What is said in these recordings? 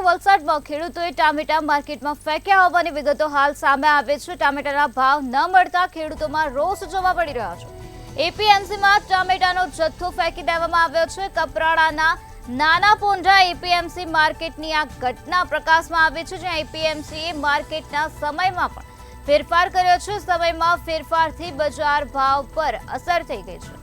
વલસાડમાં ખેડૂતોએ ટામેટા માર્કેટમાં ફેંક્યા હોવાની વિગતો હાલ સામે આવે છે। ટામેટાના ભાવ ન મળતા ખેડૂતોમાં રોષ જોવા મળી રહ્યો છે। એપીએમસીમાં ટામેટાનો જથ્થો ફેંકી દેવામાં આવ્યો છે। કપરાડાના નાના પોંઢા એપીએમસી માર્કેટની આ ઘટના પ્રકાશમાં આવી છે, જ્યાં એપીએમસીએ માર્કેટના સમયમાં પણ ફેરફાર કર્યો છે। સમયમાં ફેરફારથી બજાર ભાવ પર અસર થઈ ગઈ છે।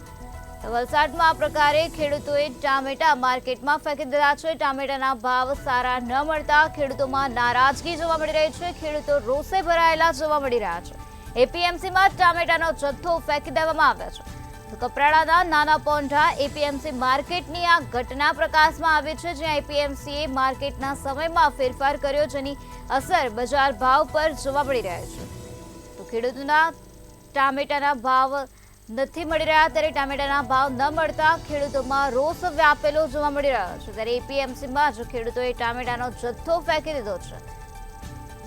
વલસાડમાં આ પ્રકારે ખેડૂતોએ ટામેટા માર્કેટમાં ફેંકી દીધા છે। ટામેટાના ભાવ સારા ન મળતા ખેડૂતોમાં નારાજગી જોવા મળી રહી છે। ખેડૂતો રોષે ભરાયેલા જોવા મળી રહ્યા છે। એપીએમસીમાં ટામેટાનો જથ્થો ફેંકી દેવામાં આવ્યો છે। કપરાડાના નાના પોંઢા એપીએમસી માર્કેટની આ ઘટના પ્રકાશમાં આવી છે, જ્યાં એપીએમસીએ માર્કેટના સમયમાં ફેરફાર કર્યો, જેની અસર બજાર ભાવ પર જોવા મળી રહી છે। તો ખેડૂતોના ટામેટાના ભાવ નથી મળી રહ્યા, ત્યારે ટામેટાના ભાવ ન મળતા ખેડૂતોમાં રોષ વ્યાપેલો જોવા મળી રહ્યો છે। ત્યારે એપીએમસીમાં જ ખેડૂતોએ ટામેટાનો જથ્થો ફેંકી દીધો છે।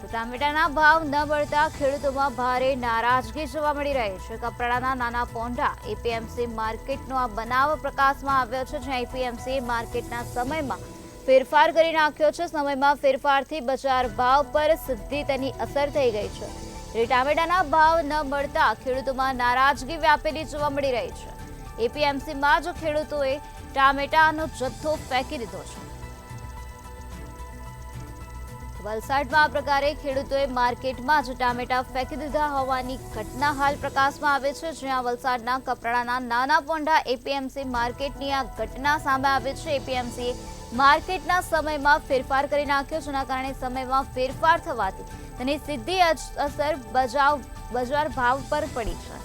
તો ટામેટાના ભાવ ન મળતા ખેડૂતોમાં ભારે નારાજગી જોવા મળી રહી છે। કપરાડાના નાના પોંઢા એપીએમસી માર્કેટનો આ બનાવ પ્રકાશમાં આવ્યો છે, જ્યાં એપીએમસી માર્કેટના સમયમાં ફેરફાર કરી નાખ્યો છે। સમયમાં ફેરફારથી બજાર ભાવ પર સીધી તેની અસર થઈ ગઈ છે। ટામેટાના ભાવ ન મળતા ખેડૂતોમાં નારાજગી વ્યાપેલી જોવા મળી રહી છે। એપીએમસીમાં જ ખેડૂતોએ ટામેટાનો જથ્થો ફેંકી દીધો છે। વલસાડમાં આ પ્રકારે ખેડૂતોએ માર્કેટમાં જ ટામેટા ફેંકી દીધા હોવાની ઘટના હાલ પ્રકાશમાં આવે છે, જ્યાં વલસાડના કપરાડાના નાના પોંઢા એપીએમસી માર્કેટની આ ઘટના સામે આવે છે। એપીએમસીએ માર્કેટના સમયમાં ફેરફાર કરી નાખ્યો, જેના કારણે સમયમાં ફેરફાર થવાથી તેની સીધી અસર બજાર ભાવ પર પડી છે।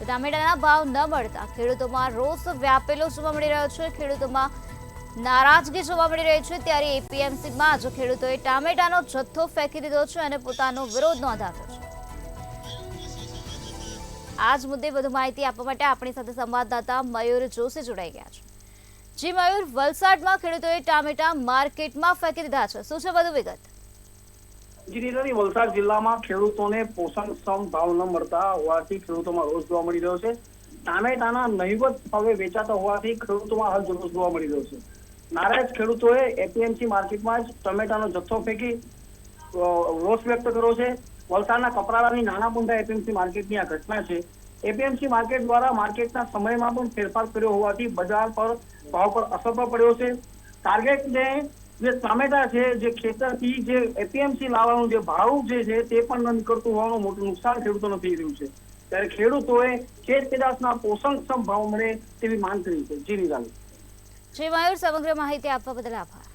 ટામેટાના ભાવ ન મળતા ખેડૂતોમાં રોષ વ્યાપેલો જોવા મળી રહ્યો છે। ખેડૂતોમાં નારાજગી જોવા મળી રહી છે, ત્યારે એપીએમસીમાં જ ખેડૂતોએ ટામેટાનો જથ્થો ફેંકી દીધો છે અને પોતાનો વિરોધ નોંધાવ્યો છે। આ જ મુદ્દે વધુ માહિતી આપવા માટે આપણી સાથે સંવાદદાતા મયુર જોશી જોડાઈ ગયા છે। જી મયુર, વલસાડમાં ખેડૂતોએ ટામેટા માર્કેટમાં ફેંકી દીધા છે, શું છે વધુ વિગત? વલસાડ જિલ્લામાં ખેડૂતોને પોષણક્ષમ ભાવ ન મળતા હોવાથી ખેડૂતોમાં રોષ જોવા મળી રહ્યો છે। ટામેટાના નહીવત ભાવે વેચાતા હોવાથી ખેડૂતોમાં હાલ રોષ જોવા મળી રહ્યો છે। નારાજ ખેડૂતોએ એપીએમસી માર્કેટમાં જ ટમેટાનો જથ્થો ફેંકી રોષ વ્યક્ત કર્યો છે। વલસાડના કપરાડાની નાના પોંઢા એપીએમસી માર્કેટની આ ઘટના છે। એપીએમસી માર્કેટ દ્વારા માર્કેટના સમયમાં પણ ફેરફાર કર્યો હોવાથી બજાર પર ભાવ પર અસર પણ પડ્યો છે। ટાર્ગેટને જે ટામેટા છે, જે ખેતરથી જે એપીએમસી લાવવાનું જે ભાવ જે છે તે પણ ન નીકળતું હોવાનું મોટું નુકસાન ખેડૂતોને થઈ રહ્યું છે। ત્યારે ખેડૂતોએ ખેત પેદાશના પોષણક્ષમ ભાવ મળે તેવી માંગ કરી છે। જી નિરાલી। જી મયુર, સમગ્ર માહિતી આપવા બદલ આભાર।